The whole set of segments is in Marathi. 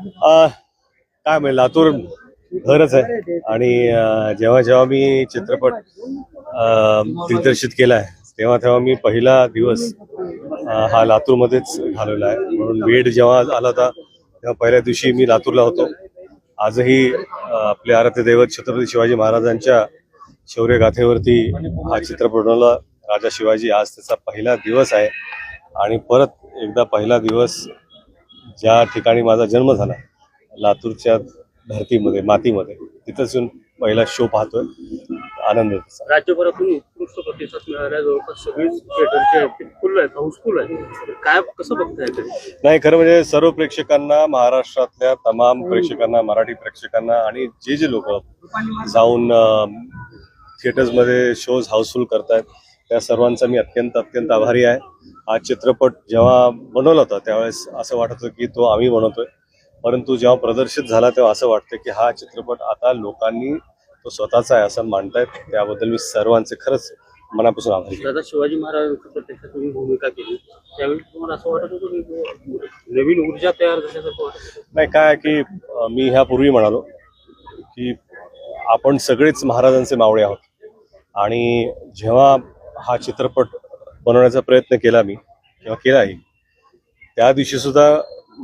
काय म्हणजे लातूर घरच आहे आणि जेव्हा जेव्हा मी चित्रपट दिग्दर्शित केला आहे तेव्हा तेव्हा मी पहिला दिवस हा लातूरमध्येच घालवला आहे. म्हणून वेळ जेव्हा आला होता तेव्हा पहिल्या दिवशी मी लातूरला होतो. आजही आपले आराध्य दैवत छत्रपती शिवाजी महाराजांच्या शौर्य गाथेवरती हा चित्रपट बनवला. राजा शिवाजी आज त्याचा पहिला दिवस आहे आणि परत एकदा पहिला दिवस ज्या ठिकाणी माझा जन्म झाला लातूरच्या धरतीमध्ये मातीमध्ये तिथंच येऊन पहिला शो पाहतोय. आनंद आहे. राज्यभरातून उत्कृष्ट प्रतिसाद मिळाल्या जवळपास सगळीच थिएटरचे फुल आहेत, हाऊसफुल आहे. काय कसं बघताय? नाही, खरं म्हणजे सर्व प्रेक्षकांना, महाराष्ट्रातल्या तमाम प्रेक्षकांना, मराठी प्रेक्षकांना आणि जे जे लोक जाऊन थिएटर्समध्ये शोज हाऊसफुल करतायत त्या सर्वांचा मी अत्यंत आभारी आहे. हा चित्रपट जेव्हा बनवला होता त्यावेळेस असं वाटत होतं की तो आम्ही बनवतोय, परंतु जेव्हा प्रदर्शित झाला तेव्हा असं वाटतं की हा चित्रपट आता लोकांनी तो स्वतःचा आहे असं मानतायत. त्याबद्दल मी सर्वांचे खरंच मनापासून आभारी आहे. दादा, शिवाजी महाराजांची प्रत्यक्षात तुम्ही भूमिका केली त्यावेळी तुम्हाला असं वाटत होतं की नवीन ऊर्जा तयार झाल्यासारखं वाटत? नाही, काय की मी ह्यापूर्वी म्हणालो की आपण सगळेच महाराजांचे मावळे आहोत आणि जेव्हा हा चित्रपट बनवण्याचा प्रयत्न केला मी किंवा केलाही त्या दिवशी सुद्धा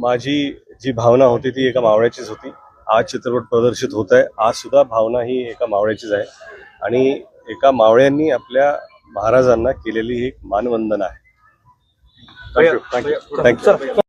माझी जी भावना होती ती एका मावळ्याचीच होती. आज चित्रपट प्रदर्शित होत आहे, आज सुद्धा भावना ही एका मावळ्याचीच आहे आणि एका मावळ्यांनी आपल्या महाराजांना केलेली ही मानवंदना आहे. थँक्यू.